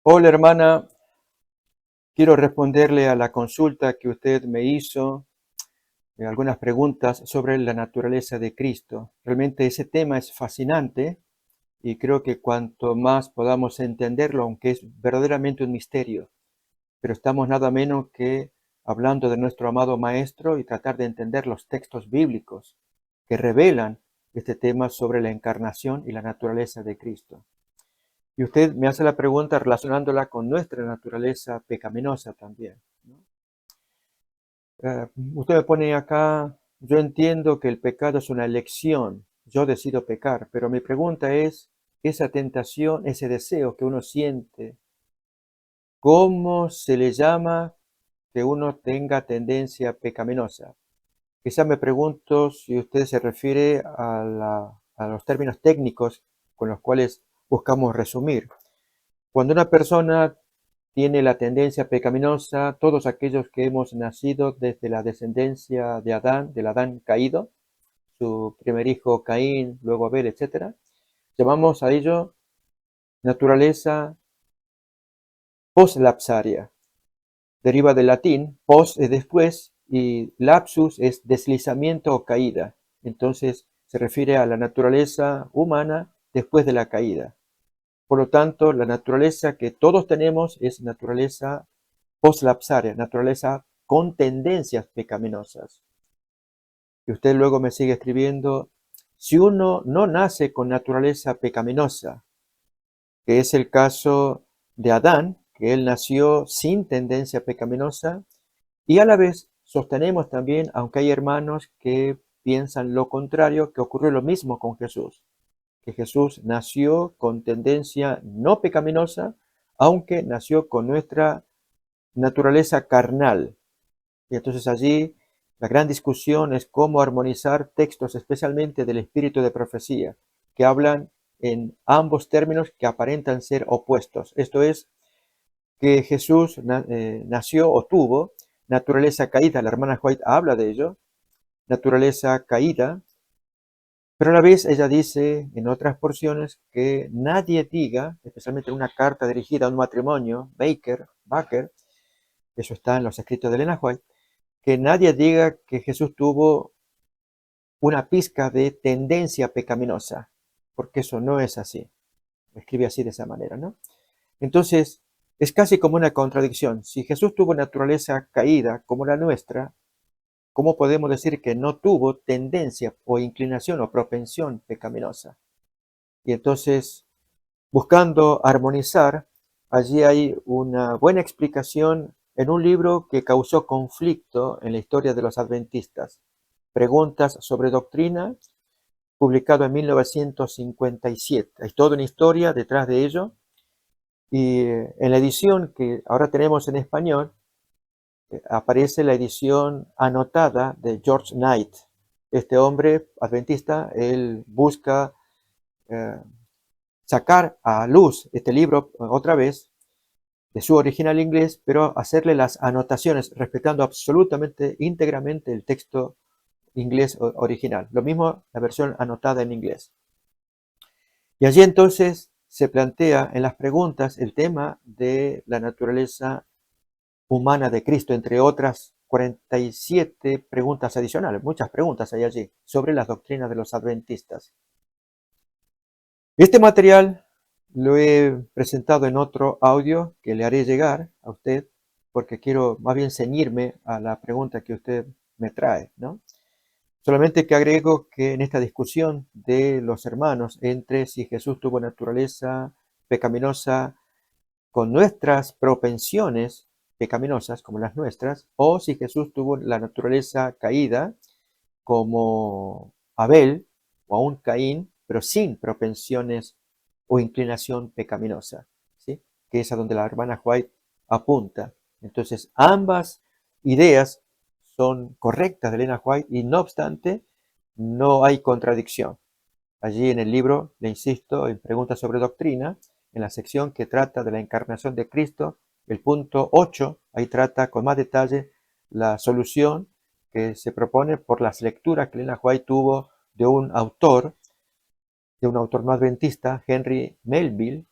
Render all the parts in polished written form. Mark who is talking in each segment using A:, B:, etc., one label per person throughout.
A: Hola hermana, quiero responderle a la consulta que usted me hizo, algunas preguntas sobre la naturaleza de Cristo. Realmente ese tema es fascinante y creo que cuanto más podamos entenderlo, aunque es verdaderamente un misterio, pero estamos nada menos que hablando de nuestro amado Maestro y tratar de entender los textos bíblicos que revelan este tema sobre la encarnación y la naturaleza de Cristo. Y usted me hace la pregunta relacionándola con nuestra naturaleza pecaminosa también, ¿no? Usted me pone acá, yo entiendo que el pecado es una elección, yo decido pecar, pero mi pregunta es, esa tentación, ese deseo que uno siente, ¿cómo se le llama que uno tenga tendencia pecaminosa? Quizá me pregunto si usted se refiere a los términos técnicos con los cuales buscamos resumir. Cuando una persona tiene la tendencia pecaminosa, todos aquellos que hemos nacido desde la descendencia de Adán, del Adán caído, su primer hijo Caín, luego Abel, etcétera, llamamos a ello naturaleza poslapsaria. Deriva del latín, pos es después y lapsus es deslizamiento o caída. Entonces se refiere a la naturaleza humana después de la caída. Por lo tanto, la naturaleza que todos tenemos es naturaleza poslapsaria, naturaleza con tendencias pecaminosas. Y usted luego me sigue escribiendo, si uno no nace con naturaleza pecaminosa, que es el caso de Adán, que él nació sin tendencia pecaminosa, y a la vez sostenemos también, aunque hay hermanos que piensan lo contrario, que ocurrió lo mismo con Jesús, que Jesús nació con tendencia no pecaminosa, aunque nació con nuestra naturaleza carnal. Y entonces allí la gran discusión es cómo armonizar textos, especialmente del espíritu de profecía, que hablan en ambos términos que aparentan ser opuestos. Esto es, que Jesús nació o tuvo naturaleza caída. La hermana White habla de ello, naturaleza caída, pero a la vez ella dice en otras porciones que nadie diga, especialmente en una carta dirigida a un matrimonio, Baker, eso está en los escritos de Elena White, que nadie diga que Jesús tuvo una pizca de tendencia pecaminosa, porque eso no es así. Escribe así de esa manera, ¿no? Entonces, es casi como una contradicción. Si Jesús tuvo naturaleza caída como la nuestra, ¿cómo podemos decir que no tuvo tendencia o inclinación o propensión pecaminosa? Y entonces, buscando armonizar, allí hay una buena explicación en un libro que causó conflicto en la historia de los adventistas, Preguntas sobre Doctrina, publicado en 1957. Hay toda una historia detrás de ello. Y en la edición que ahora tenemos en español, aparece la edición anotada de George Knight. Este hombre adventista, él busca eh, sacar a luz este libro otra vez de su original inglés, pero hacerle las anotaciones, respetando absolutamente, íntegramente el texto inglés original. Lo mismo la versión anotada en inglés. Y allí entonces se plantea en las preguntas el tema de la naturaleza humana de Cristo, entre otras 47 preguntas adicionales, muchas preguntas hay allí sobre las doctrinas de los adventistas. Este material lo he presentado en otro audio que le haré llegar a usted, porque quiero más bien ceñirme a la pregunta que usted me trae, ¿no? Solamente que agrego que en esta discusión de los hermanos entre si Jesús tuvo naturaleza pecaminosa con nuestras propensiones pecaminosas como las nuestras, o si Jesús tuvo la naturaleza caída como Abel o aún Caín, pero sin propensiones o inclinación pecaminosa, ¿sí? Que es a donde la hermana White apunta. Entonces, ambas ideas son correctas de Elena White y no obstante, no hay contradicción. Allí en el libro, le insisto, en Preguntas sobre Doctrina, en la sección que trata de la encarnación de Cristo, el punto 8, ahí trata con más detalle la solución que se propone por las lecturas que Elena White tuvo de un autor no adventista, Henry Melville,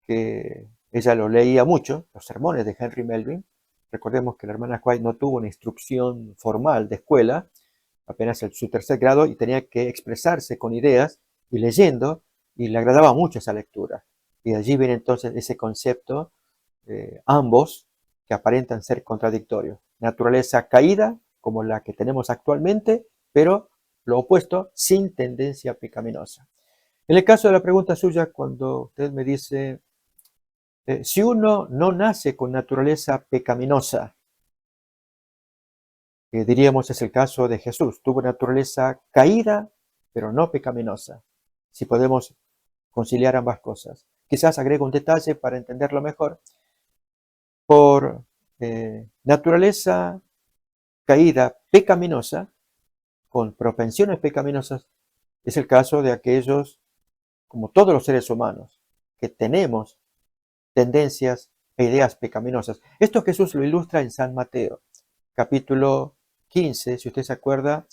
A: que ella lo leía mucho, los sermones de Henry Melville. Recordemos que la hermana White no tuvo una instrucción formal de escuela, apenas su tercer grado, y tenía que expresarse con ideas y leyendo, y le agradaba mucho esa lectura. Y de allí viene entonces ese concepto, ambos, que aparentan ser contradictorios. Naturaleza caída, como la que tenemos actualmente, pero lo opuesto, sin tendencia pecaminosa. En el caso de la pregunta suya, cuando usted me dice, si uno no nace con naturaleza pecaminosa, que diríamos es el caso de Jesús, tuvo naturaleza caída, pero no pecaminosa. Si podemos conciliar ambas cosas. Quizás agrego un detalle para entenderlo mejor. Por naturaleza caída pecaminosa, con propensiones pecaminosas, es el caso de aquellos, como todos los seres humanos, que tenemos tendencias e ideas pecaminosas. Esto Jesús lo ilustra en San Mateo, capítulo 15, si usted se acuerda,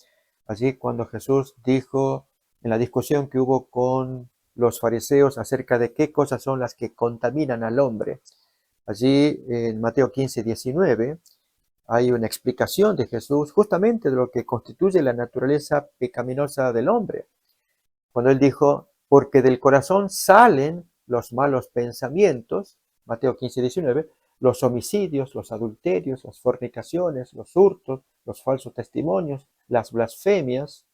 A: allí cuando Jesús dijo en la discusión que hubo con los fariseos acerca de qué cosas son las que contaminan al hombre. Allí en Mateo 15, 19, hay una explicación de Jesús justamente de lo que constituye la naturaleza pecaminosa del hombre. Cuando él dijo, porque del corazón salen los malos pensamientos, Mateo 15, 19, los homicidios, los adulterios, las fornicaciones, los hurtos, los falsos testimonios, las blasfemias.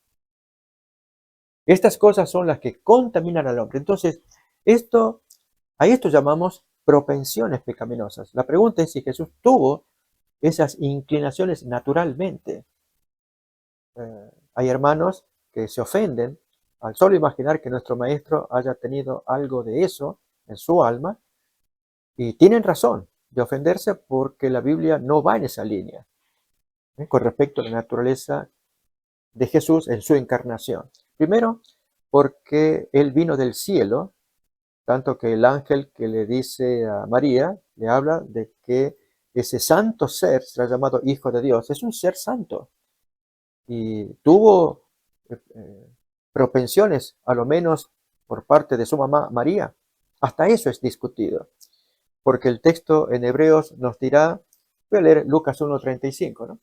A: Estas cosas son las que contaminan al hombre. Entonces, a esto llamamos propensiones pecaminosas. La pregunta es si Jesús tuvo esas inclinaciones naturalmente. Hay hermanos que se ofenden al solo imaginar que nuestro maestro haya tenido algo de eso en su alma, y tienen razón de ofenderse porque la Biblia no va en esa línea, con respecto a la naturaleza de Jesús en su encarnación. Primero, porque Él vino del cielo, tanto que el ángel que le dice a María, le habla de que ese santo ser será llamado Hijo de Dios. Es un ser santo. Y tuvo propensiones, a lo menos por parte de su mamá María. Hasta eso es discutido. Porque el texto en Hebreos nos dirá, voy a leer Lucas 1:35, ¿no?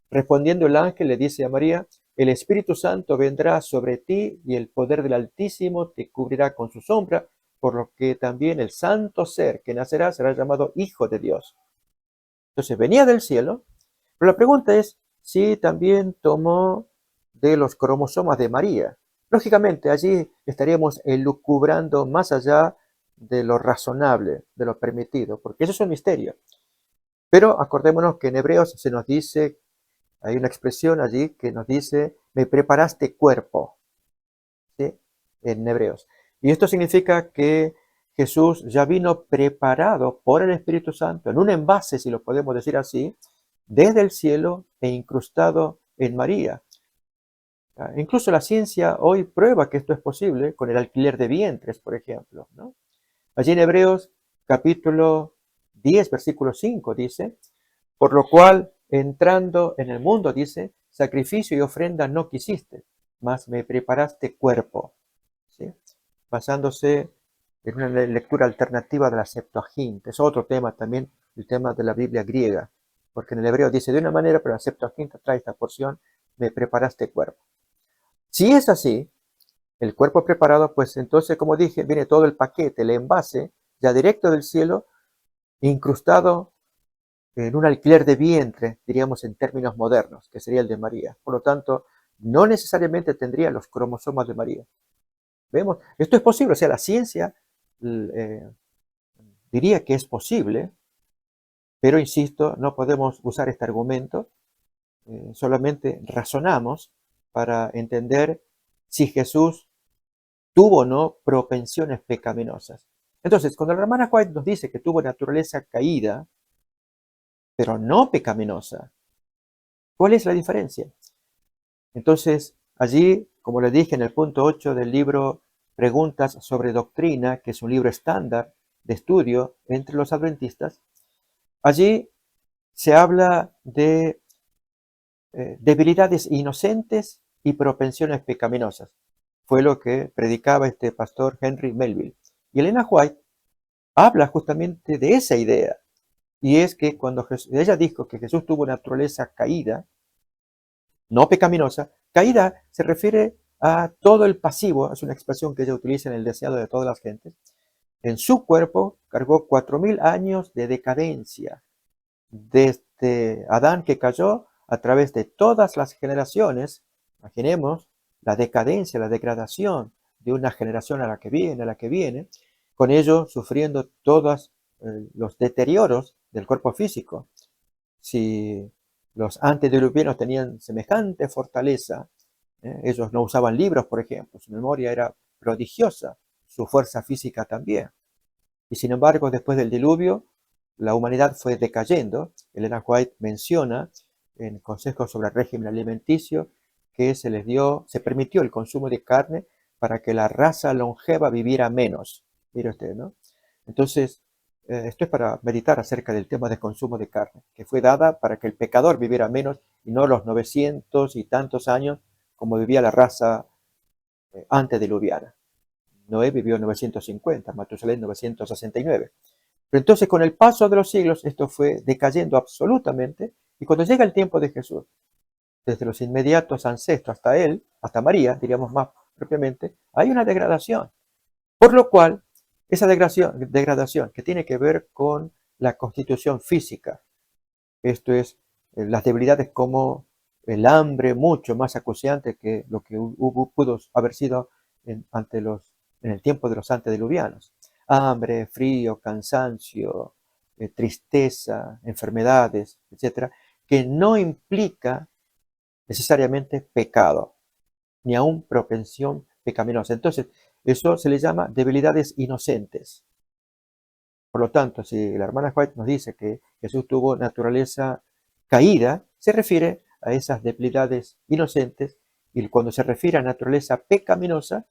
A: Respondiendo el ángel le dice a María, el Espíritu Santo vendrá sobre ti y el poder del Altísimo te cubrirá con su sombra, por lo que también el santo ser que nacerá será llamado Hijo de Dios. Entonces venía del cielo, pero la pregunta es si también tomó de los cromosomas de María. Lógicamente, allí estaríamos elucubrando más allá de lo razonable, de lo permitido, porque eso es un misterio. Pero acordémonos que en Hebreos se nos dice, hay una expresión allí que nos dice, me preparaste cuerpo, ¿sí? En Hebreos. Y esto significa que Jesús ya vino preparado por el Espíritu Santo, en un envase, si lo podemos decir así, desde el cielo e incrustado en María. Incluso la ciencia hoy prueba que esto es posible con el alquiler de vientres, por ejemplo, ¿no? Allí en Hebreos capítulo 10, versículo 5 dice, por lo cual, entrando en el mundo, dice, sacrificio y ofrenda no quisiste, mas me preparaste cuerpo, ¿sí? Basándose en una lectura alternativa de la Septuaginta. Es otro tema también, el tema de la Biblia griega, porque en el hebreo dice de una manera, pero la Septuaginta trae esta porción, me preparaste cuerpo. Si es así, el cuerpo preparado, pues entonces, como dije, viene todo el paquete, el envase, ya directo del cielo, incrustado en un alquiler de vientre, diríamos en términos modernos, que sería el de María. Por lo tanto, no necesariamente tendría los cromosomas de María. ¿Vemos? Esto es posible, o sea, la ciencia diría que es posible, pero insisto, no podemos usar este argumento, solamente razonamos para entender si Jesús tuvo o no propensiones pecaminosas. Entonces, cuando la hermana White nos dice que tuvo naturaleza caída, pero no pecaminosa, ¿cuál es la diferencia? Entonces, allí, como le dije en el punto 8 del libro Preguntas sobre Doctrina, que es un libro estándar de estudio entre los adventistas, allí se habla de debilidades inocentes y propensiones pecaminosas. Fue lo que predicaba este pastor Henry Melville. Y Elena White habla justamente de esa idea. Y es que cuando ella dijo que Jesús tuvo naturaleza caída, no pecaminosa, caída se refiere a todo el pasivo, es una expresión que ella utiliza en el deseado de todas las gentes. En su cuerpo cargó 4000 años de decadencia, desde Adán que cayó a través de todas las generaciones. Imaginemos la decadencia, la degradación de una generación a la que viene, con ello sufriendo todos los deterioros del cuerpo físico. Si los antediluvianos tenían semejante fortaleza, ellos no usaban libros, por ejemplo, su memoria era prodigiosa, su fuerza física también. Y sin embargo, después del diluvio, la humanidad fue decayendo. Elena White menciona en Consejos sobre el régimen alimenticio que se permitió el consumo de carne para que la raza longeva viviera menos. Mire usted, ¿no? Entonces, esto es para meditar acerca del tema del consumo de carne, que fue dada para que el pecador viviera menos y no los 900 y tantos años como vivía la raza antediluviana. Noé vivió 950, Matusalén 969. Pero entonces con el paso de los siglos esto fue decayendo absolutamente y cuando llega el tiempo de Jesús, desde los inmediatos ancestros hasta él, hasta María, diríamos más propiamente, hay una degradación. Por lo cual, esa degradación que tiene que ver con la constitución física, esto es, las debilidades como el hambre mucho más acuciante que lo que pudo haber sido en el tiempo de los antediluvianos. Hambre, frío, cansancio, tristeza, enfermedades, etcétera, que no implica necesariamente pecado, ni aún propensión pecaminosa. Entonces, eso se le llama debilidades inocentes. Por lo tanto, si la hermana White nos dice que Jesús tuvo naturaleza caída, se refiere a esas debilidades inocentes, y cuando se refiere a naturaleza pecaminosa,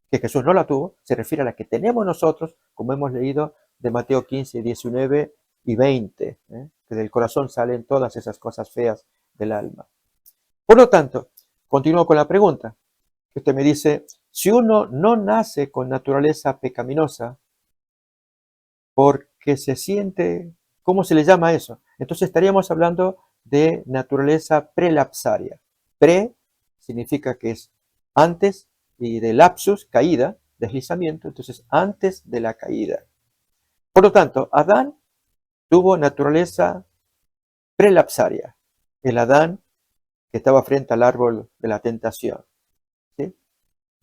A: que Jesús no la tuvo, se refiere a la que tenemos nosotros, como hemos leído de Mateo 15, 19 y 20, que del corazón salen todas esas cosas feas del alma. Por lo tanto, continúo con la pregunta, que usted me dice, si uno no nace con naturaleza pecaminosa, porque se siente, ¿cómo se le llama eso? Entonces estaríamos hablando de naturaleza prelapsaria. Pre significa que es antes, y de lapsus, caída, deslizamiento, entonces antes de la caída. Por lo tanto, Adán tuvo naturaleza prelapsaria, el Adán que estaba frente al árbol de la tentación, ¿sí?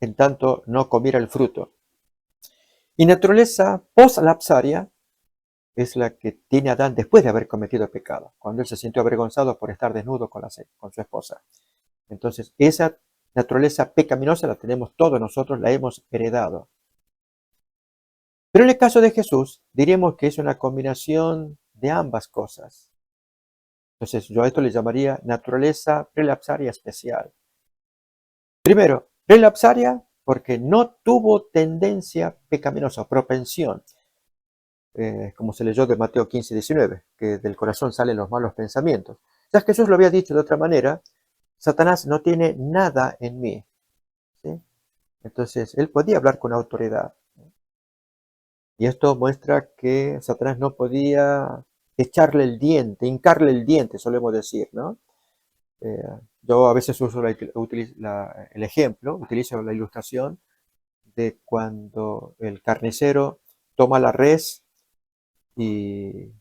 A: En tanto no comiera el fruto. Y naturaleza poslapsaria es la que tiene Adán después de haber cometido pecado, cuando él se sintió avergonzado por estar desnudo con su esposa. Entonces, esa naturaleza pecaminosa la tenemos todos nosotros, la hemos heredado. Pero en el caso de Jesús, diríamos que es una combinación de ambas cosas. Entonces, yo a esto le llamaría naturaleza prelapsaria especial. Primero, prelapsaria porque no tuvo tendencia pecaminosa, propensión. Como se leyó de Mateo 15, 19, que del corazón salen los malos pensamientos. Ya Jesús lo había dicho de otra manera, Satanás no tiene nada en mí, ¿sí? Entonces, él podía hablar con autoridad. Y esto muestra que Satanás no podía echarle el diente, hincarle el diente, solemos decir, ¿no? Eh, yo a veces uso el ejemplo, utilizo la ilustración de cuando el carnicero toma la res y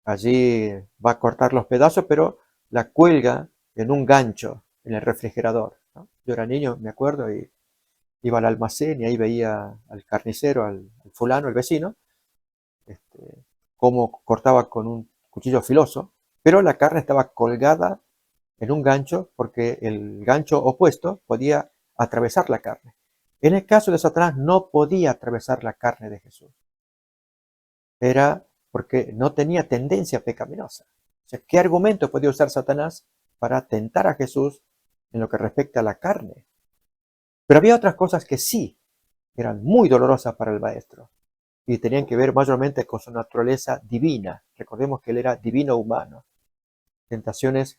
A: allí va a cortar los pedazos, pero la cuelga en un gancho en el refrigerador, ¿no? Yo era niño, me acuerdo, y iba al almacén y ahí veía al carnicero, al fulano, el vecino, cómo cortaba con un cuchillo filoso, pero la carne estaba colgada en un gancho porque el gancho opuesto podía atravesar la carne. En el caso de Satanás no podía atravesar la carne de Jesús. Era porque no tenía tendencia pecaminosa. O sea, ¿qué argumento podía usar Satanás para tentar a Jesús en lo que respecta a la carne? Pero había otras cosas que sí eran muy dolorosas para el maestro y tenían que ver mayormente con su naturaleza divina. Recordemos que él era divino humano. Tentaciones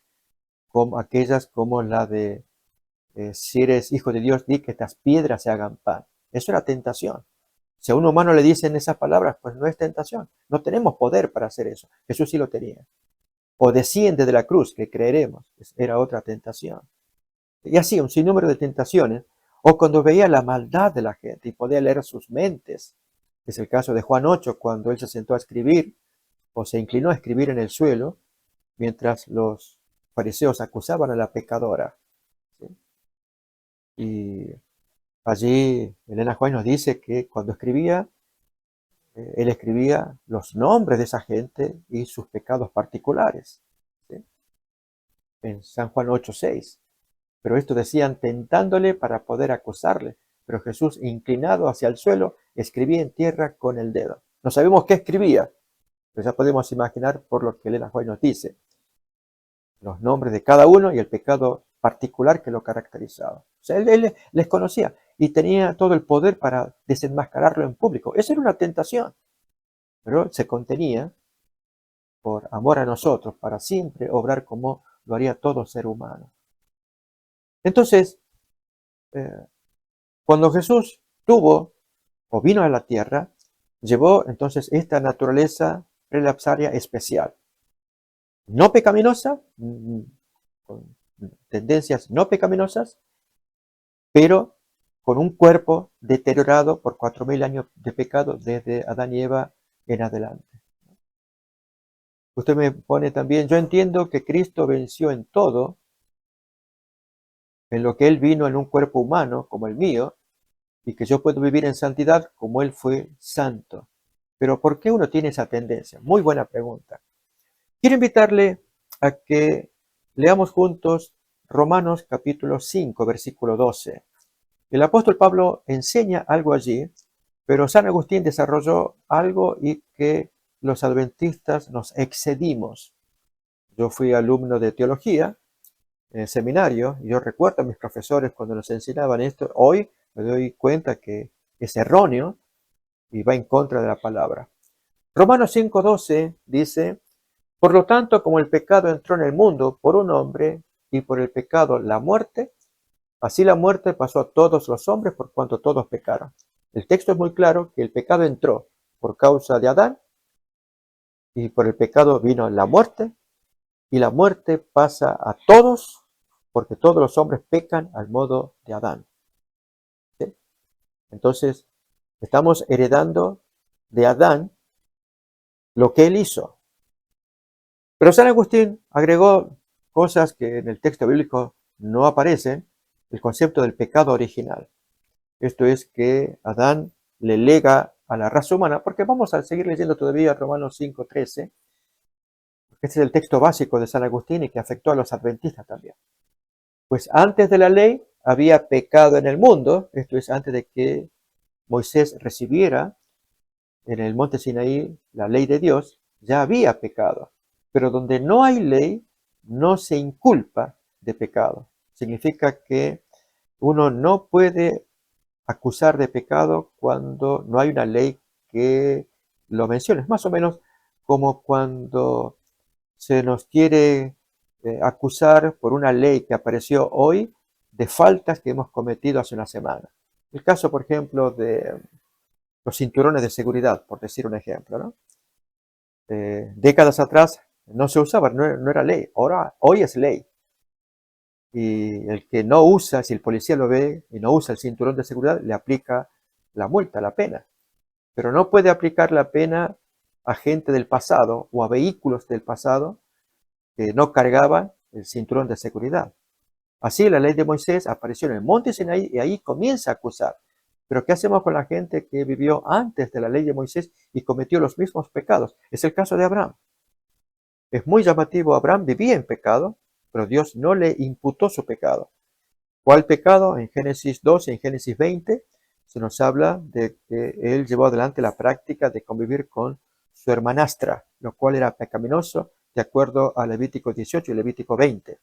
A: como aquellas como la de si eres hijo de Dios, di que estas piedras se hagan pan. Eso era tentación. Si a un humano le dicen esas palabras, pues no es tentación. No tenemos poder para hacer eso. Jesús sí lo tenía. O desciende de la cruz, que creeremos. Era otra tentación. Y así, un sinnúmero de tentaciones. O cuando veía la maldad de la gente y podía leer sus mentes. Es el caso de Juan 8, cuando él se sentó a escribir o se inclinó a escribir en el suelo, mientras los fariseos acusaban a la pecadora. ¿Sí? Y allí Elena White nos dice que cuando escribía, él escribía los nombres de esa gente y sus pecados particulares. ¿Sí? En San Juan 8:6. Pero esto decían tentándole para poder acusarle. Pero Jesús, inclinado hacia el suelo, escribía en tierra con el dedo. No sabemos qué escribía, pero ya podemos imaginar por lo que Elena White nos dice. Los nombres de cada uno y el pecado particular que lo caracterizaba. O sea, él les conocía y tenía todo el poder para desenmascararlo en público. Esa era una tentación, pero se contenía por amor a nosotros, para siempre obrar como lo haría todo ser humano. Entonces, cuando Jesús tuvo o vino a la tierra, llevó entonces esta naturaleza prelapsaria especial. No pecaminosa, con tendencias no pecaminosas, pero con un cuerpo deteriorado por 4000 años de pecado desde Adán y Eva en adelante. Usted me pone también, yo entiendo que Cristo venció en todo, en lo que Él vino en un cuerpo humano como el mío, y que yo puedo vivir en santidad como Él fue santo. Pero ¿por qué uno tiene esa tendencia? Muy buena pregunta. Quiero invitarle a que leamos juntos Romanos capítulo 5, versículo 12. El apóstol Pablo enseña algo allí, pero San Agustín desarrolló algo y que los adventistas nos excedimos. Yo fui alumno de teología en el seminario y yo recuerdo a mis profesores cuando nos enseñaban esto. Hoy me doy cuenta que es erróneo y va en contra de la palabra. Romanos 5:12 dice, por lo tanto, como el pecado entró en el mundo por un hombre y por el pecado la muerte, así la muerte pasó a todos los hombres por cuanto todos pecaron. El texto es muy claro que el pecado entró por causa de Adán y por el pecado vino la muerte y la muerte pasa a todos porque todos los hombres pecan al modo de Adán. ¿Sí? Entonces, estamos heredando de Adán lo que él hizo. Pero San Agustín agregó cosas que en el texto bíblico no aparecen, el concepto del pecado original. Esto es que Adán le lega a la raza humana, porque vamos a seguir leyendo todavía Romanos 5:13, porque este es el texto básico de San Agustín y que afectó a los adventistas también. Pues antes de la ley había pecado en el mundo, esto es antes de que Moisés recibiera en el monte Sinaí la ley de Dios, ya había pecado. Pero donde no hay ley, no se inculpa de pecado. Significa que uno no puede acusar de pecado cuando no hay una ley que lo mencione. Es más o menos como cuando se nos quiere acusar por una ley que apareció hoy de faltas que hemos cometido hace una semana. El caso, por ejemplo, de los cinturones de seguridad, por decir un ejemplo, ¿no? Décadas atrás no se usaba, no era ley, ahora, hoy es ley. Y el que no usa, si el policía lo ve y no usa el cinturón de seguridad, le aplica la multa, la pena. Pero no puede aplicar la pena a gente del pasado o a vehículos del pasado que no cargaban el cinturón de seguridad. Así la ley de Moisés apareció en el monte Sinaí y ahí comienza a acusar. Pero ¿qué hacemos con la gente que vivió antes de la ley de Moisés y cometió los mismos pecados? Es el caso de Abraham. Es muy llamativo, Abraham vivía en pecado, pero Dios no le imputó su pecado. ¿Cuál pecado? En Génesis 12, en Génesis 20, se nos habla de que él llevó adelante la práctica de convivir con su hermanastra, lo cual era pecaminoso de acuerdo a Levítico 18 y Levítico 20.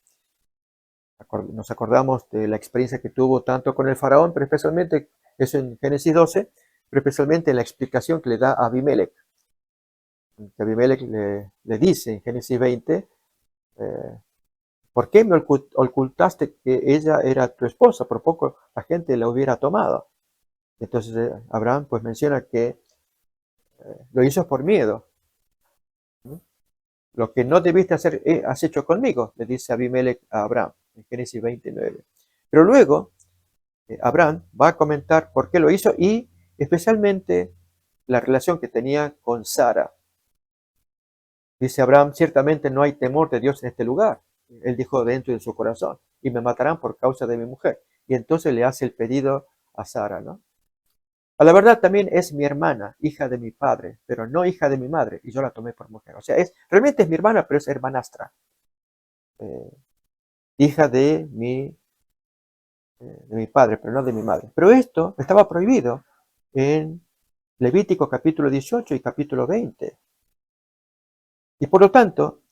A: Nos acordamos de la experiencia que tuvo tanto con el faraón, pero especialmente, eso en Génesis 12, pero especialmente en la explicación que le da a Abimelech. Que Abimelech le dice en Génesis 20, ¿por qué me ocultaste que ella era tu esposa? Por poco la gente la hubiera tomado. Entonces Abraham pues menciona que lo hizo por miedo. ¿No? Lo que no debiste hacer, has hecho conmigo, le dice Abimelech a Abraham, en Génesis 29. Pero luego Abraham va a comentar por qué lo hizo y especialmente la relación que tenía con Sara. Dice Abraham, ciertamente no hay temor de Dios en este lugar. Él dijo dentro de su corazón, y me matarán por causa de mi mujer. Y entonces le hace el pedido a Sara, ¿no? A la verdad también es mi hermana, hija de mi padre, pero no hija de mi madre, y yo la tomé por mujer. O sea, realmente es mi hermana, pero es hermanastra, eh, hija de mi padre, pero no de mi madre. Pero esto estaba prohibido en Levítico capítulo 18 y capítulo 20. Y por lo tanto,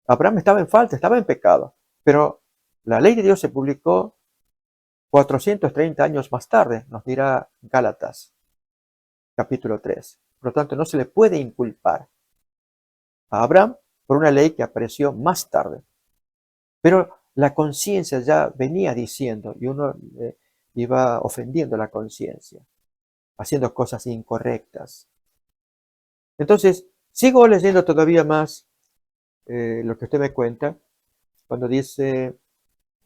A: Abraham estaba en falta, estaba en pecado. Pero la ley de Dios se publicó 430 años más tarde, nos dirá Gálatas capítulo 3. Por lo tanto, no se le puede inculpar a Abraham por una ley que apareció más tarde. Pero la conciencia ya venía diciendo, y uno iba ofendiendo la conciencia, haciendo cosas incorrectas. Entonces, sigo leyendo todavía más lo que usted me cuenta, cuando dice,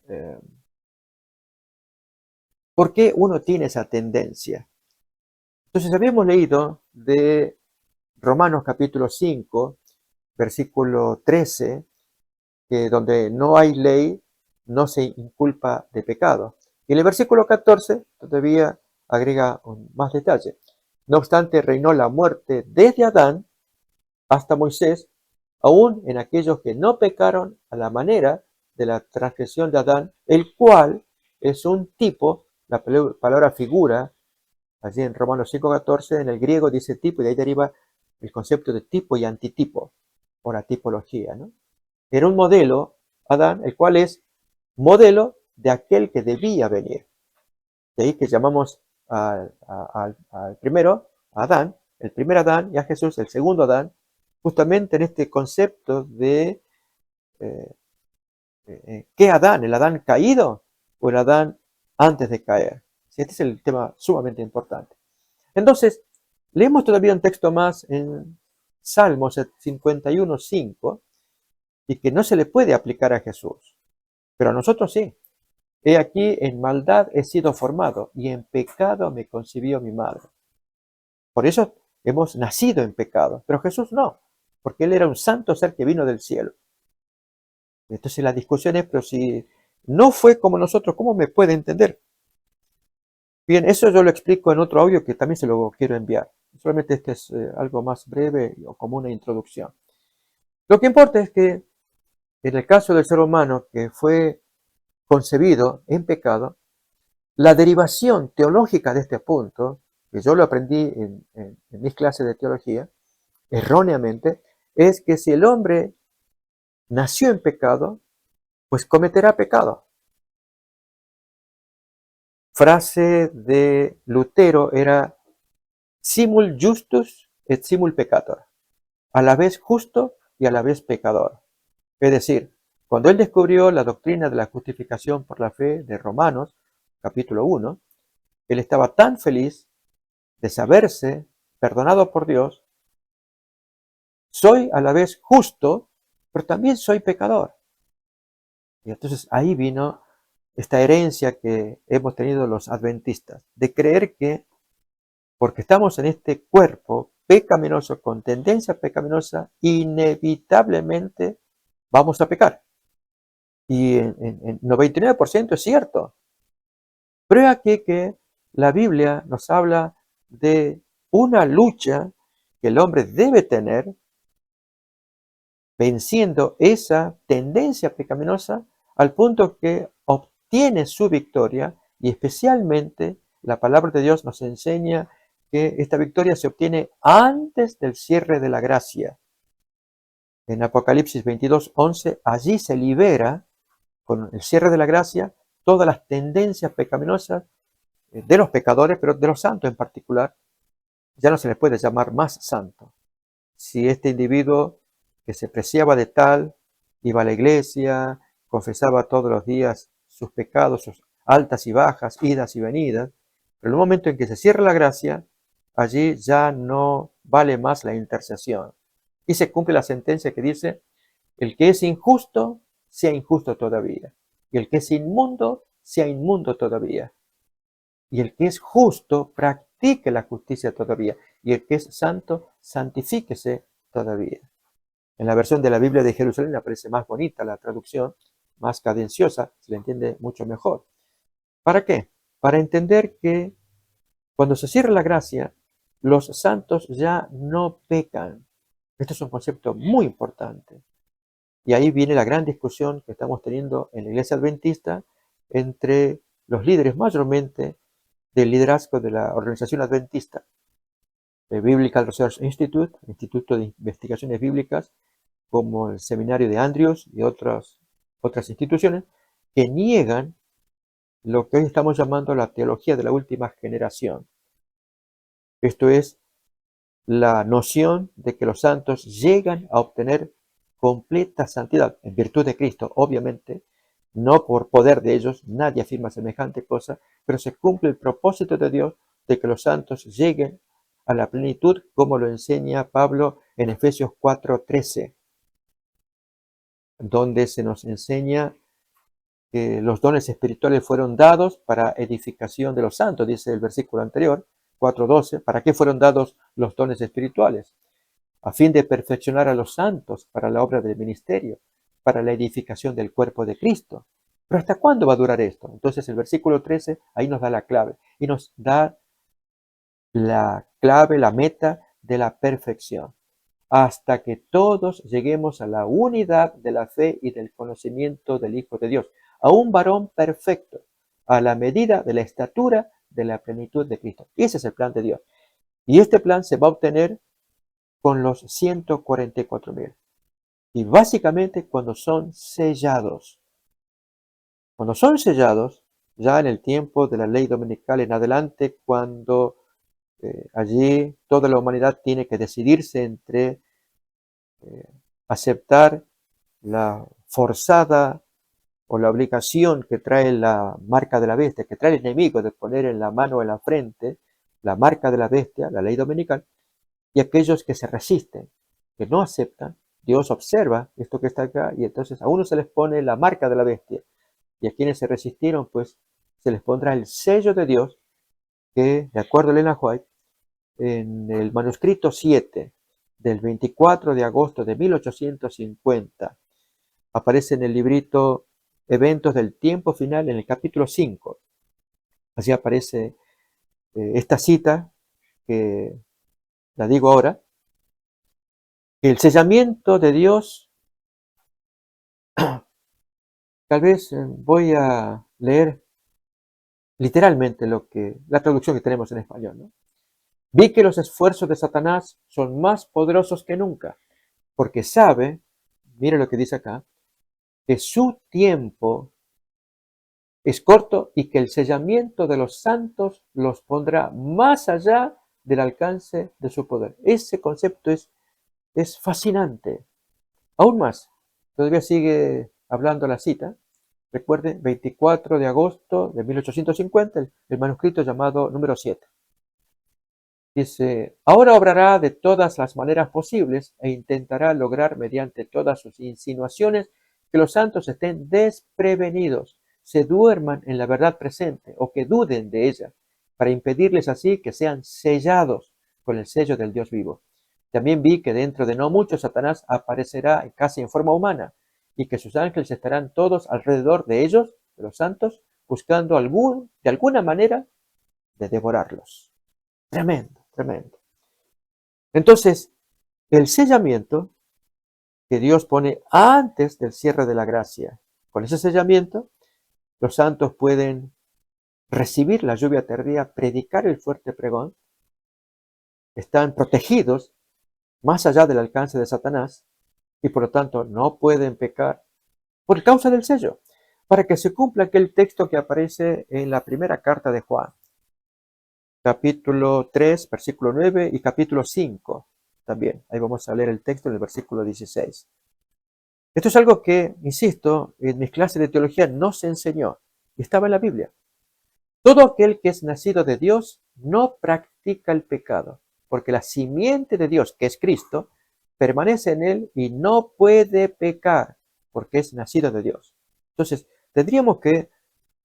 A: eh, ¿por qué uno tiene esa tendencia? Entonces, habíamos leído de Romanos capítulo 5, versículo 13, que donde no hay ley, no se inculpa de pecado. Y en el versículo 14 todavía agrega más detalle. No obstante, reinó la muerte desde Adán hasta Moisés, aún en aquellos que no pecaron a la manera de la transgresión de Adán, el cual es un tipo, la palabra figura, allí en Romanos 5:14, en el griego dice tipo, y de ahí deriva el concepto de tipo y antitipo, o la tipología, ¿no? Era un modelo, Adán, el cual es modelo de aquel que debía venir. De ahí que llamamos al primero, a Adán, el primer Adán, y a Jesús, el segundo Adán, justamente en este concepto de eh, ¿qué Adán? ¿El Adán caído o el Adán antes de caer? Sí, este es el tema sumamente importante. Entonces, leemos todavía un texto más en Salmos 51:5 y que no se le puede aplicar a Jesús, pero a nosotros sí. He aquí, en maldad he sido formado y en pecado me concibió mi madre. Por eso hemos nacido en pecado, pero Jesús no, porque Él era un santo ser que vino del cielo. Entonces la discusión es, pero si no fue como nosotros, ¿cómo me puede entender? Bien, eso yo lo explico en otro audio que también se lo quiero enviar. Solamente este es algo más breve o como una introducción. Lo que importa es que en el caso del ser humano que fue concebido en pecado, la derivación teológica de este punto, que yo lo aprendí en mis clases de teología, erróneamente, es que si el hombre nació en pecado, pues cometerá pecado. Frase de Lutero era simul justus et simul peccator, a la vez justo y a la vez pecador. Es decir, cuando él descubrió la doctrina de la justificación por la fe de Romanos, capítulo 1, él estaba tan feliz de saberse perdonado por Dios, soy a la vez justo, pero también soy pecador. Y entonces ahí vino esta herencia que hemos tenido los adventistas, de creer que porque estamos en este cuerpo pecaminoso, con tendencia pecaminosa, inevitablemente vamos a pecar. Y en 99% es cierto. Pero aquí que la Biblia nos habla de una lucha que el hombre debe tener venciendo esa tendencia pecaminosa al punto que obtiene su victoria, y especialmente la palabra de Dios nos enseña que esta victoria se obtiene antes del cierre de la gracia. En Apocalipsis 22:11, allí se libera con el cierre de la gracia todas las tendencias pecaminosas de los pecadores, pero de los santos en particular. Ya no se les puede llamar más santo. Si este individuo que se preciaba de tal iba a la iglesia, confesaba todos los días sus pecados, sus altas y bajas, idas y venidas, Pero en el momento en que se cierra la gracia, allí ya no vale más la intercesión. Y se cumple la sentencia que dice, el que es injusto, sea injusto todavía. Y el que es inmundo, sea inmundo todavía. Y el que es justo, practique la justicia todavía. Y el que es santo, santifíquese todavía. En la versión de la Biblia de Jerusalén aparece más bonita la traducción, más cadenciosa, se le entiende mucho mejor. ¿Para qué? Para entender que cuando se cierra la gracia, los santos ya no pecan. Esto es un concepto muy importante. Y ahí viene la gran discusión que estamos teniendo en la iglesia adventista entre los líderes mayormente del liderazgo de la organización adventista, el Biblical Research Institute, Instituto de Investigaciones Bíblicas, como el Seminario de Andrews y otras instituciones, que niegan lo que hoy estamos llamando la teología de la última generación. Esto es la noción de que los santos llegan a obtener completa santidad en virtud de Cristo, obviamente, no por poder de ellos, nadie afirma semejante cosa, pero se cumple el propósito de Dios de que los santos lleguen a la plenitud, como lo enseña Pablo en Efesios 4:13, donde se nos enseña que los dones espirituales fueron dados para edificación de los santos, dice el versículo anterior, 4:12. ¿Para qué fueron dados los dones espirituales? A fin de perfeccionar a los santos para la obra del ministerio, para la edificación del cuerpo de Cristo. ¿Pero hasta cuándo va a durar esto? Entonces el versículo 13 ahí nos da la clave y nos da la clave, la meta de la perfección, hasta que todos lleguemos a la unidad de la fe y del conocimiento del Hijo de Dios, a un varón perfecto, a la medida de la estatura de la plenitud de Cristo. Ese es el plan de Dios. Y este plan se va a obtener con los 144,000. Y básicamente cuando son sellados. Cuando son sellados, ya en el tiempo de la ley dominical en adelante, cuando allí toda la humanidad tiene que decidirse entre aceptar la forzada o la obligación que trae la marca de la bestia, que trae el enemigo de poner en la mano o en la frente la marca de la bestia, la ley dominical, y aquellos que se resisten, que no aceptan, Dios observa esto que está acá y entonces a uno se les pone la marca de la bestia y a quienes se resistieron pues se les pondrá el sello de Dios que, de acuerdo a Elena White, en el manuscrito 7 del 24 de agosto de 1850 aparece en el librito Eventos del Tiempo Final en el capítulo 5. Así aparece esta cita que la digo ahora. El sellamiento de Dios, tal vez voy a leer literalmente la traducción que tenemos en español, ¿no? Vi que los esfuerzos de Satanás son más poderosos que nunca, porque sabe, mire lo que dice acá, que su tiempo es corto y que el sellamiento de los santos los pondrá más allá del alcance de su poder. Ese concepto es fascinante. Aún más, todavía sigue hablando la cita. Recuerde, 24 de agosto de 1850, el manuscrito llamado número 7. Dice, ahora obrará de todas las maneras posibles e intentará lograr mediante todas sus insinuaciones que los santos estén desprevenidos, se duerman en la verdad presente o que duden de ella, para impedirles así que sean sellados con el sello del Dios vivo. También vi que dentro de no mucho Satanás aparecerá casi en forma humana y que sus ángeles estarán todos alrededor de ellos, de los santos, buscando de alguna manera de devorarlos. Tremendo, tremendo. Entonces, el sellamiento que Dios pone antes del cierre de la gracia, con ese sellamiento, los santos pueden recibir la lluvia tardía, predicar el fuerte pregón, están protegidos más allá del alcance de Satanás y por lo tanto no pueden pecar por causa del sello, para que se cumpla aquel texto que aparece en la primera carta de Juan, capítulo 3, versículo 9 y capítulo 5 también. Ahí vamos a leer el texto en el versículo 16. Esto es algo que, insisto, en mis clases de teología no se enseñó y estaba en la Biblia. Todo aquel que es nacido de Dios no practica el pecado, porque la simiente de Dios, que es Cristo, permanece en él y no puede pecar, porque es nacido de Dios. Entonces, tendríamos que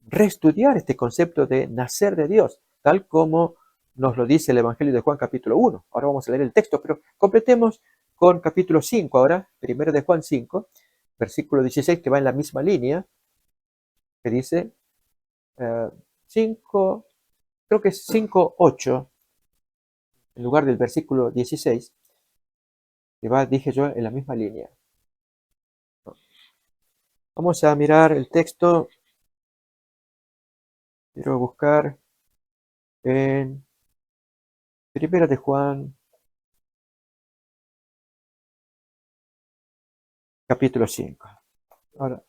A: reestudiar este concepto de nacer de Dios, tal como nos lo dice el Evangelio de Juan capítulo 1. Ahora vamos a leer el texto, pero completemos con capítulo 5 ahora, primero de Juan 5, versículo 16, que va en la misma línea, que dice 5, creo que es 5:8, en lugar del versículo 16, que va, dije yo, en la misma línea. Vamos a mirar el texto, quiero buscar en primera de Juan, capítulo 5. Ahora,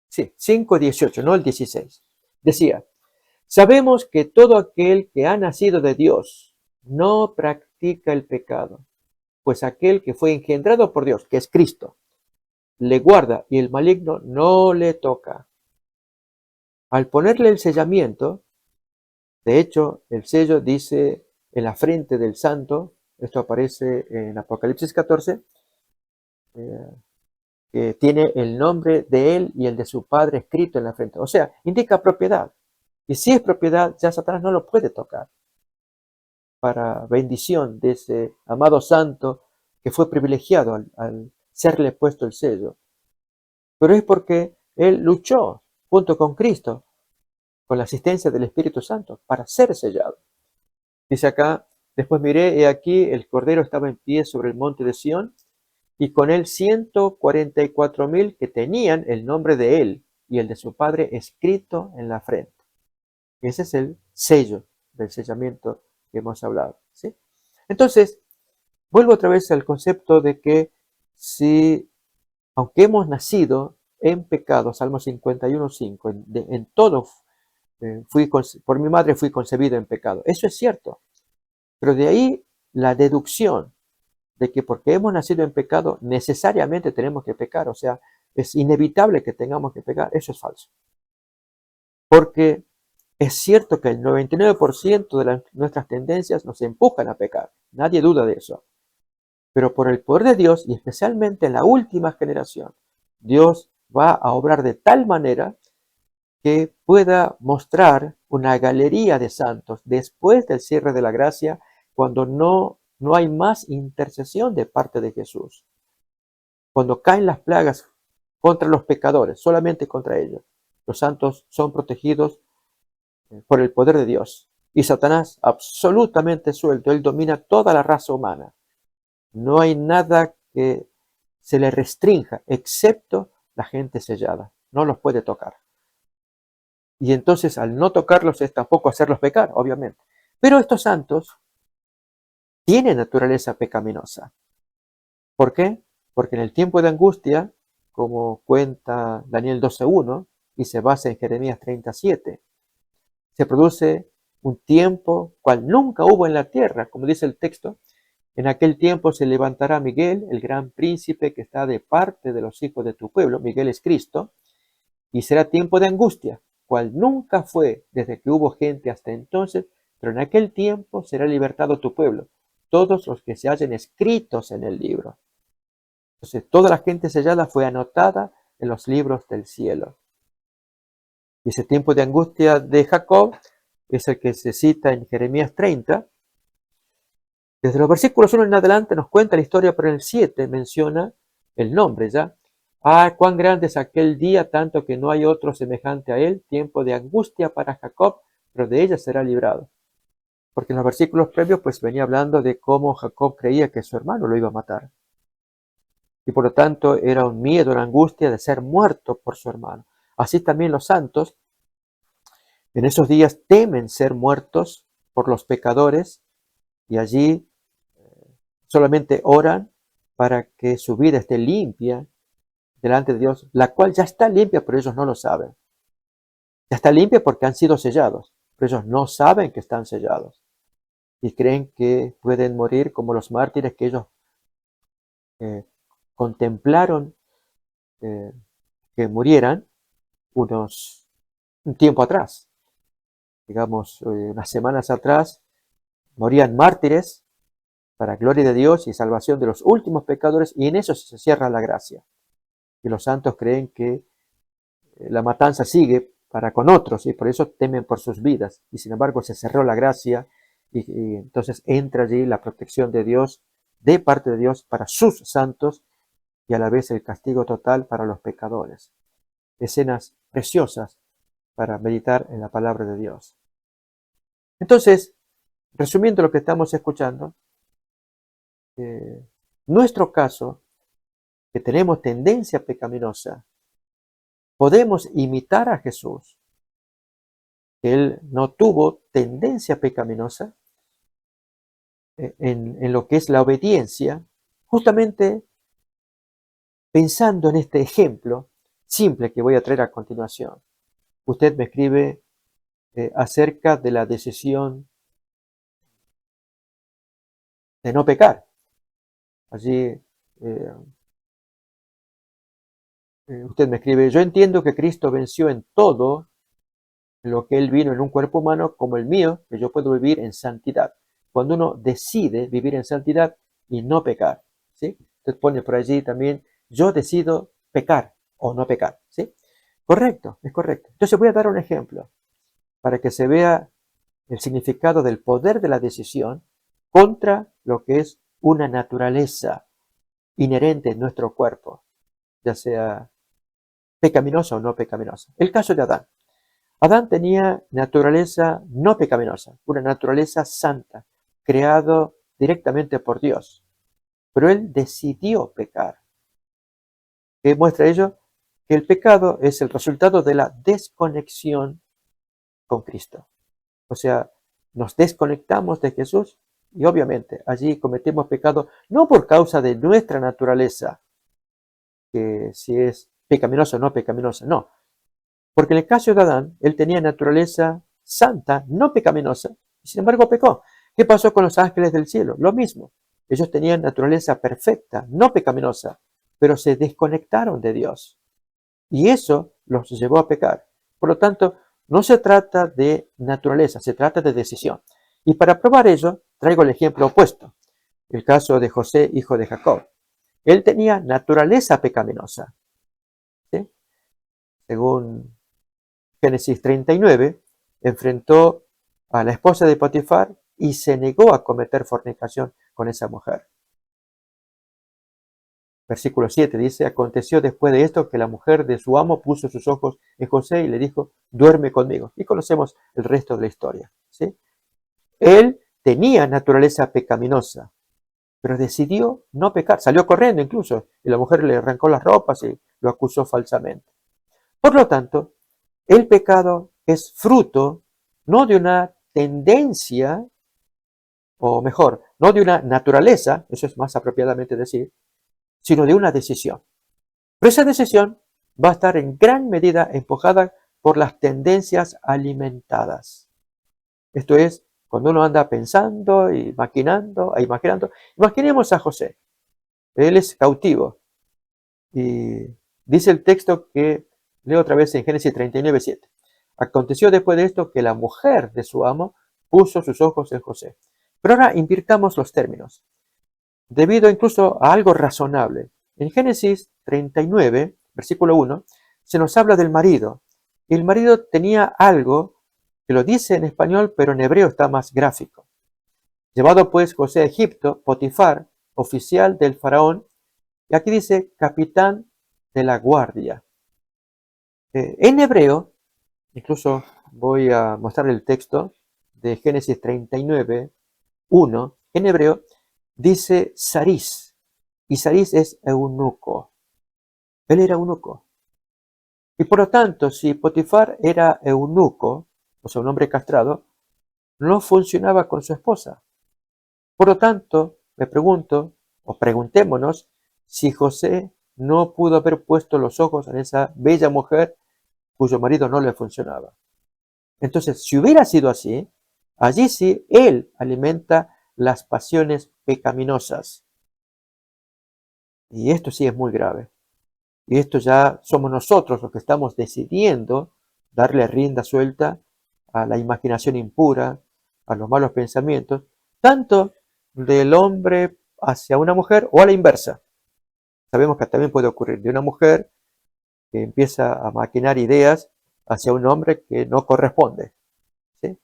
A: sí, 5:18, no el 16. Decía, sabemos que todo aquel que ha nacido de Dios no practica el pecado, pues aquel que fue engendrado por Dios, que es Cristo, le guarda y el maligno no le toca. Al ponerle el sellamiento, de hecho, el sello dice en la frente del santo, esto aparece en Apocalipsis 14, eh, que tiene el nombre de él y el de su padre escrito en la frente. O sea, indica propiedad. Y si es propiedad, ya Satanás no lo puede tocar. Para bendición de ese amado santo que fue privilegiado al serle puesto el sello. Pero es porque él luchó junto con Cristo, con la asistencia del Espíritu Santo, para ser sellado. Dice acá, después miré, he aquí, el Cordero estaba en pie sobre el monte de Sión, y con él 144,000 que tenían el nombre de él y el de su padre escrito en la frente. Ese es el sello del sellamiento que hemos hablado, ¿sí? Entonces, vuelvo otra vez al concepto de que si, aunque hemos nacido en pecado, Salmo 51:5, en todo por mi madre fui concebido en pecado. Eso es cierto, pero de ahí la deducción de que porque hemos nacido en pecado, necesariamente tenemos que pecar, o sea, es inevitable que tengamos que pecar, eso es falso. Porque es cierto que el 99% de nuestras tendencias nos empujan a pecar, nadie duda de eso. Pero por el poder de Dios, y especialmente en la última generación, Dios va a obrar de tal manera que pueda mostrar una galería de santos después del cierre de la gracia, cuando no hay más intercesión de parte de Jesús. Cuando caen las plagas contra los pecadores, solamente contra ellos, los santos son protegidos por el poder de Dios. Y Satanás, absolutamente suelto, él domina toda la raza humana. No hay nada que se le restrinja, excepto la gente sellada. No los puede tocar. Y entonces, al no tocarlos, es tampoco hacerlos pecar, obviamente. Pero estos santos tienen naturaleza pecaminosa. ¿Por qué? Porque en el tiempo de angustia, como cuenta Daniel 12:1 y se basa en Jeremías 37, se produce un tiempo cual nunca hubo en la tierra, como dice el texto. En aquel tiempo se levantará Miguel, el gran príncipe que está de parte de los hijos de tu pueblo. Miguel es Cristo. Y será tiempo de angustia, cual nunca fue desde que hubo gente hasta entonces, pero en aquel tiempo será libertado tu pueblo, todos los que se hallen escritos en el libro. Entonces, toda la gente sellada fue anotada en los libros del cielo. Y ese tiempo de angustia de Jacob es el que se cita en Jeremías 30. Desde los versículos 1 en adelante nos cuenta la historia, pero en el 7 menciona el nombre ya. Ah, cuán grande es aquel día, tanto que no hay otro semejante a él, tiempo de angustia para Jacob, pero de ella será librado. Porque en los versículos previos pues venía hablando de cómo Jacob creía que su hermano lo iba a matar. Y por lo tanto era un miedo, una angustia de ser muerto por su hermano. Así también los santos en esos días temen ser muertos por los pecadores y allí solamente oran para que su vida esté limpia delante de Dios, la cual ya está limpia, pero ellos no lo saben. Ya está limpia porque han sido sellados, pero ellos no saben que están sellados. Y creen que pueden morir como los mártires que ellos eh, contemplaron que murieran, unos un tiempo atrás, digamos, unas semanas atrás, morían mártires para gloria de Dios y salvación de los últimos pecadores, y en eso se cierra la gracia. Y los santos creen que la matanza sigue para con otros y por eso temen por sus vidas. Y sin embargo se cerró la gracia y entonces entra allí la protección de Dios, de parte de Dios para sus santos y a la vez el castigo total para los pecadores. Escenas preciosas para meditar en la palabra de Dios. Entonces, resumiendo lo que estamos escuchando, nuestro caso, que tenemos tendencia pecaminosa, podemos imitar a Jesús. Él no tuvo tendencia pecaminosa en lo que es la obediencia, justamente pensando en este ejemplo simple que voy a traer a continuación. Usted me escribe acerca de la decisión de no pecar. Allí usted me escribe, yo entiendo que Cristo venció en todo lo que Él vino en un cuerpo humano como el mío, que yo puedo vivir en santidad. Cuando uno decide vivir en santidad y no pecar, ¿sí? Usted pone por allí también, yo decido pecar o no pecar, ¿sí? Correcto, es correcto. Entonces voy a dar un ejemplo para que se vea el significado del poder de la decisión contra lo que es una naturaleza inherente en nuestro cuerpo, ya sea pecaminosa o no pecaminosa. El caso de Adán. Adán tenía naturaleza no pecaminosa, una naturaleza santa, creado directamente por Dios. Pero él decidió pecar. ¿Qué muestra ello? Que el pecado es el resultado de la desconexión con Cristo. O sea, nos desconectamos de Jesús y obviamente allí cometemos pecado no por causa de nuestra naturaleza, que si es pecaminosa o no pecaminosa, no. Porque en el caso de Adán, él tenía naturaleza santa, no pecaminosa, y sin embargo pecó. ¿Qué pasó con los ángeles del cielo? Lo mismo. Ellos tenían naturaleza perfecta, no pecaminosa, pero se desconectaron de Dios. Y eso los llevó a pecar. Por lo tanto, no se trata de naturaleza, se trata de decisión. Y para probar ello, traigo el ejemplo opuesto, el caso de José, hijo de Jacob. Él tenía naturaleza pecaminosa. ¿Sí? Según Génesis 39, enfrentó a la esposa de Potifar y se negó a cometer fornicación con esa mujer. Versículo 7 dice, aconteció después de esto que la mujer de su amo puso sus ojos en José y le dijo, duerme conmigo. Y conocemos el resto de la historia. ¿Sí? Él tenía naturaleza pecaminosa, pero decidió no pecar. Salió corriendo incluso, y la mujer le arrancó las ropas y lo acusó falsamente. Por lo tanto, el pecado es fruto no de una tendencia, o mejor, no de una naturaleza, eso es más apropiadamente decir, sino de una decisión. Pero esa decisión va a estar en gran medida empujada por las tendencias alimentadas. Esto es, cuando uno anda pensando y maquinando, imaginando, imaginemos a José. Él es cautivo. Y dice el texto que, leo otra vez en Génesis 39:7. Aconteció después de esto que la mujer de su amo puso sus ojos en José. Pero ahora invirtamos los términos, debido incluso a algo razonable. En Génesis 39, versículo 1, se nos habla del marido. Y el marido tenía algo que lo dice en español, pero en hebreo está más gráfico. Llevado pues José a Egipto, Potifar, oficial del faraón, y aquí dice capitán de la guardia. En hebreo, incluso voy a mostrar el texto de Génesis 39, 1, en hebreo dice Saris, y Saris es eunuco. Él era eunuco. Y por lo tanto, si Potifar era eunuco, o sea, un hombre castrado, no funcionaba con su esposa. Por lo tanto, me pregunto, o preguntémonos, si José no pudo haber puesto los ojos en esa bella mujer cuyo marido no le funcionaba. Entonces, si hubiera sido así, allí sí él alimenta las pasiones pecaminosas. Y esto sí es muy grave. Y esto ya somos nosotros los que estamos decidiendo darle rienda suelta a la imaginación impura, a los malos pensamientos, tanto del hombre hacia una mujer o a la inversa. Sabemos que también puede ocurrir de una mujer que empieza a maquinar ideas hacia un hombre que no corresponde. ¿Sí?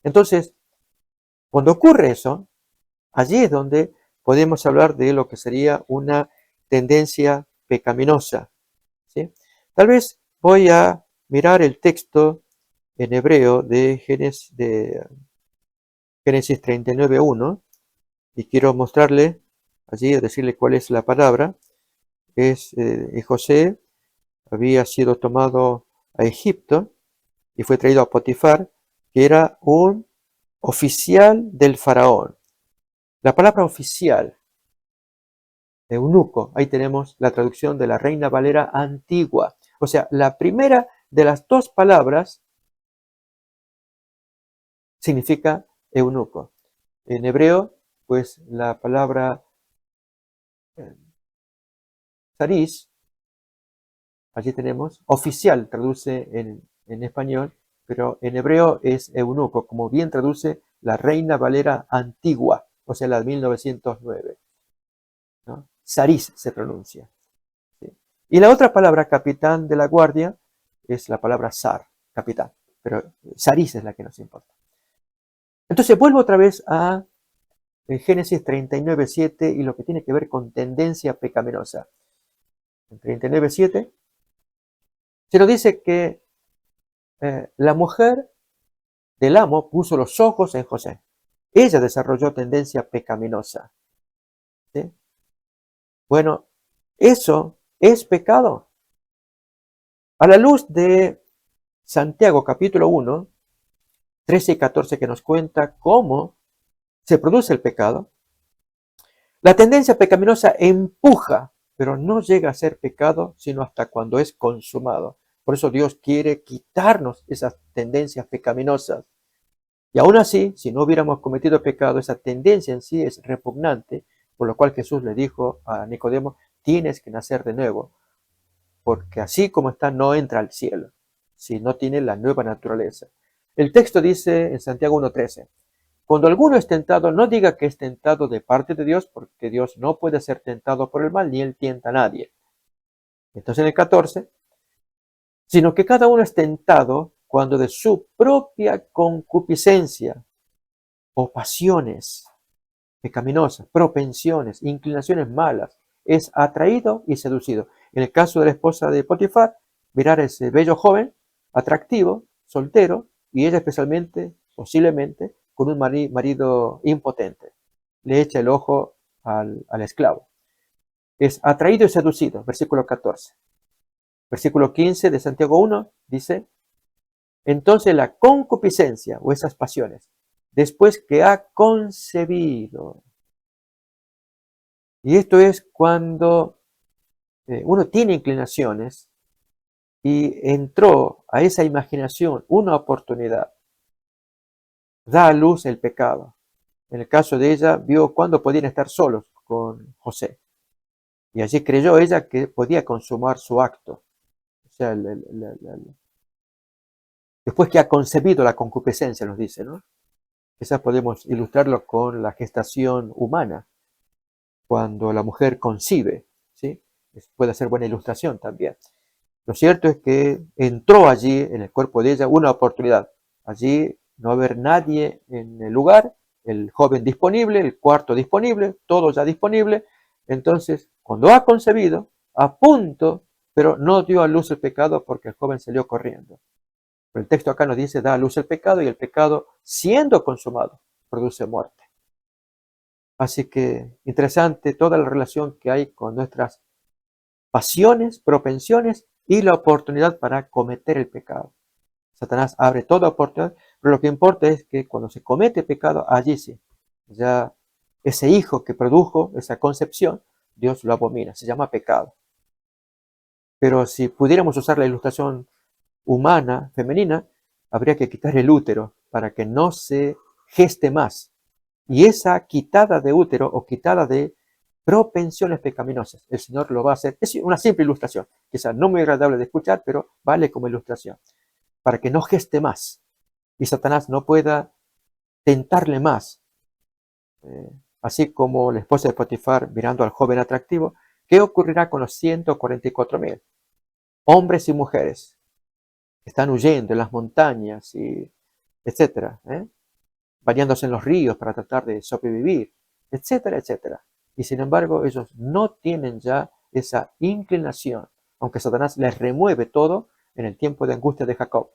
A: Entonces, cuando ocurre eso, allí es donde podemos hablar de lo que sería una tendencia pecaminosa. ¿Sí? Tal vez voy a mirar el texto en hebreo de Génesis 39:1 y quiero mostrarle allí, decirle cuál es la palabra. José había sido tomado a Egipto y fue traído a Potifar, que era un oficial del faraón. La palabra oficial, eunuco, ahí tenemos la traducción de la Reina Valera antigua. O sea, la primera de las dos palabras significa eunuco. En hebreo, pues la palabra saris, allí tenemos, oficial traduce en español, pero en hebreo es eunuco, como bien traduce la Reina Valera antigua, o sea, la de 1909. ¿No? Saris se pronuncia. ¿Sí? Y la otra palabra, capitán de la guardia, es la palabra sar, capitán, pero saris es la que nos importa. Entonces vuelvo otra vez a Génesis 39:7 y lo que tiene que ver con tendencia pecaminosa. En 39:7 se nos dice que la mujer del amo puso los ojos en José. Ella desarrolló tendencia pecaminosa. ¿Sí? Bueno, eso es pecado. A la luz de Santiago capítulo 1, 13 y 14, que nos cuenta cómo se produce el pecado, la tendencia pecaminosa empuja, pero no llega a ser pecado sino hasta cuando es consumado. Por eso Dios quiere quitarnos esas tendencias pecaminosas. Y aún así, si no hubiéramos cometido pecado, esa tendencia en sí es repugnante, por lo cual Jesús le dijo a Nicodemo, tienes que nacer de nuevo, porque así como está no entra al cielo, si no tiene la nueva naturaleza. El texto dice en Santiago 1:13, cuando alguno es tentado, no diga que es tentado de parte de Dios, porque Dios no puede ser tentado por el mal, ni él tienta a nadie. Entonces en el 14, sino que cada uno es tentado cuando de su propia concupiscencia o pasiones pecaminosas, propensiones, inclinaciones malas, es atraído y seducido. En el caso de la esposa de Potifar, mirar a ese bello joven, atractivo, soltero, y ella especialmente, posiblemente, con un marido impotente. Le echa el ojo al esclavo. Es atraído y seducido, versículo 14. Versículo 15 de Santiago 1 dice, entonces la concupiscencia o esas pasiones, después que ha concebido. Y esto es cuando uno tiene inclinaciones y entró a esa imaginación una oportunidad, da a luz el pecado. En el caso de ella, vio cuándo podían estar solos con José. Y allí creyó ella que podía consumar su acto. O sea, después que ha concebido la concupiscencia, nos dice, ¿no? Quizás podemos ilustrarlo con la gestación humana, cuando la mujer concibe, ¿sí? Puede ser buena ilustración también. Lo cierto es que entró allí, en el cuerpo de ella, una oportunidad. Allí no haber nadie en el lugar, el joven disponible, el cuarto disponible, todo ya disponible. Entonces, cuando ha concebido, a punto, pero no dio a luz el pecado porque el joven salió corriendo. Pero el texto acá nos dice, da a luz el pecado y el pecado, siendo consumado, produce muerte. Así que interesante toda la relación que hay con nuestras pasiones, propensiones y la oportunidad para cometer el pecado. Satanás abre toda oportunidad, pero lo que importa es que cuando se comete pecado, allí sí, ya ese hijo que produjo esa concepción, Dios lo abomina, se llama pecado. Pero si pudiéramos usar la ilustración humana, femenina, habría que quitar el útero para que no se geste más. Y esa quitada de útero o quitada de propensiones pecaminosas, el Señor lo va a hacer. Es una simple ilustración, quizás no muy agradable de escuchar, pero vale como ilustración. para que no geste más y Satanás no pueda tentarle más. Así como la esposa de Potifar mirando al joven atractivo, ¿qué ocurrirá con los 144,000 hombres y mujeres que están huyendo en las montañas y etcétera, bañándose en los ríos para tratar de sobrevivir, etcétera, etcétera? Y sin embargo, ellos no tienen ya esa inclinación, aunque Satanás les remueve todo en el tiempo de angustia de Jacob.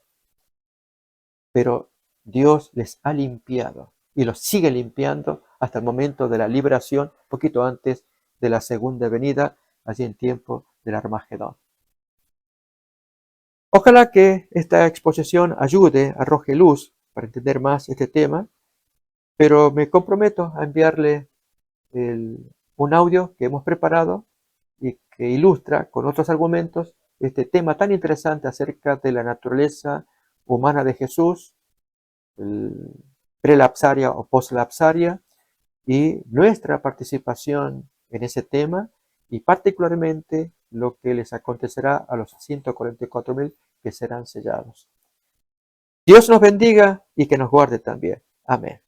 A: Pero Dios les ha limpiado y los sigue limpiando hasta el momento de la liberación, poquito antes de la segunda venida, allí en tiempo del Armagedón. Ojalá que esta exposición ayude, arroje luz para entender más este tema, pero me comprometo a enviarle un audio que hemos preparado y que ilustra con otros argumentos este tema tan interesante acerca de la naturaleza humana de Jesús, prelapsaria o poslapsaria, y nuestra participación en ese tema, y particularmente lo que les acontecerá a los 144,000 que serán sellados. Dios nos bendiga y que nos guarde también. Amén.